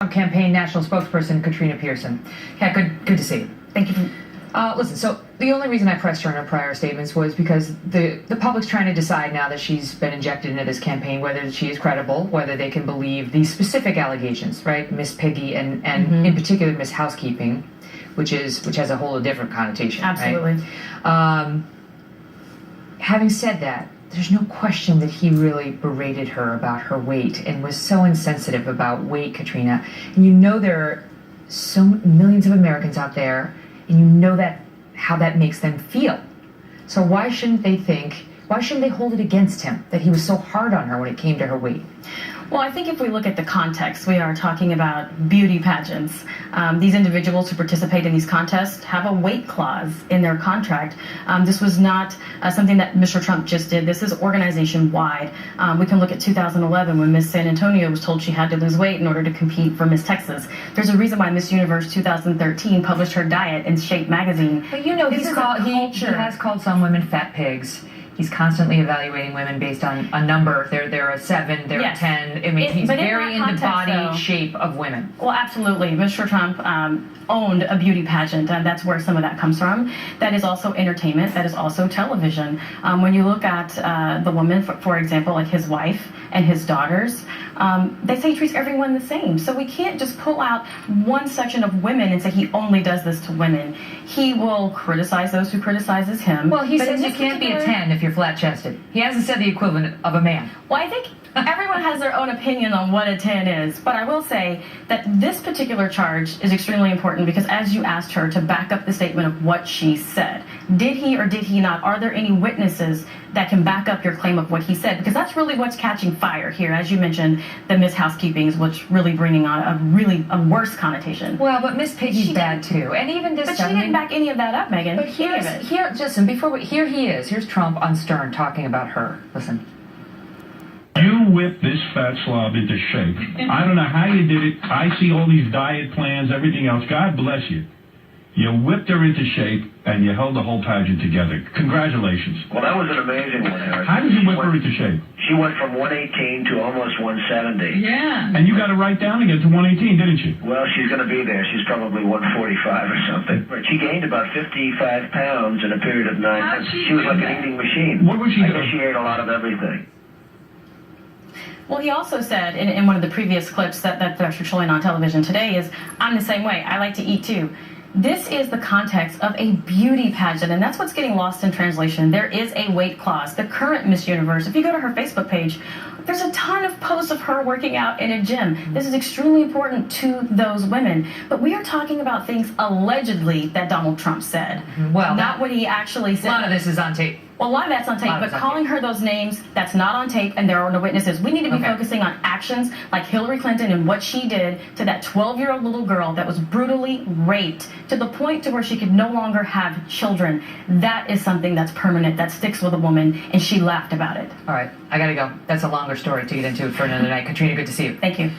Campaign national spokesperson Katrina Pearson. Yeah, good to see you. Thank you. Listen, so the only reason I pressed her in her prior statements was because the public's trying to decide now that she's been injected into this campaign whether she is credible, whether they can believe these specific allegations, right? Ms Piggy and in particular Ms Housekeeping, which has a whole different connotation. Absolutely. Right? Having said that, there's no question that he really berated her about her weight and was so insensitive about weight, Katrina. And you know there are so millions of Americans out there, and you know that how that makes them feel. So why shouldn't they hold it against him that he was so hard on her when it came to her weight? Well, I think if we look at the context, we are talking about beauty pageants. These individuals who participate in these contests have a weight clause in their contract. This was not something that Mr. Trump just did. This is organization-wide. We can look at 2011 when Miss San Antonio was told she had to lose weight in order to compete for Miss Texas. There's a reason why Miss Universe 2013 published her diet in Shape magazine. But you know, he has called some women fat pigs. He's constantly evaluating women based on a number. They're a 7, they're a 10. I mean, he's very into body shape of women. Well, absolutely. Mr. Trump owned a beauty pageant, and that's where some of that comes from. That is also entertainment. That is also television. When you look at the woman, for example, like his wife and his daughters, they say he treats everyone the same. So we can't just pull out one section of women and say he only does this to women. He will criticize those who criticizes him. Well, he says you can't be a 10 if you're flat-chested. He hasn't said the equivalent of a man. Well, I think everyone has their own opinion on what a 10 is, but I will say that this particular charge is extremely important because as you asked her to back up the statement of what she said, did he or did he not? Are there any witnesses that can back up your claim of what he said? Because that's really what's catching fire here. As you mentioned, the Miss Housekeeping is what's really bringing on a worse connotation. Well, but Miss Piggy's bad too, and even this. But she didn't back any of that up, Megan. But here he is. Here's Trump on Stern talking about her. Listen. You whipped this fat slob into shape. I don't know how you did it. I see all these diet plans, everything else. God bless you. You whipped her into shape, and you held the whole pageant together. Congratulations. Well, that was an amazing one, Eric. How did you whip her into shape? She went from 118 to almost 170. Yeah. And you got her right down again to 118, didn't you? Well, she's going to be there. She's probably 145 or something. She gained about 55 pounds in a period of 9 months. She was like an eating machine. What was she I doing? guess she ate a lot of everything. Well, he also said in one of the previous clips that they're showing on television today is, I'm the same way. I like to eat too. This is the context of a beauty pageant, and that's what's getting lost in translation. There is a weight clause. The current Miss Universe, if you go to her Facebook page, there's a ton of posts of her working out in a gym. This is extremely important to those women. But we are talking about things allegedly that Donald Trump said. Well, not what he actually said. A lot of this is on tape. Well, a lot of that's on tape, but calling her those names, that's not on tape, and there are no witnesses. We need to be focusing on actions like Hillary Clinton and what she did to that 12-year-old little girl that was brutally raped to the point to where she could no longer have children. That is something that's permanent, that sticks with a woman, and she laughed about it. All right, I gotta go. That's a longer story to get into for another night. Katrina, good to see you. Thank you.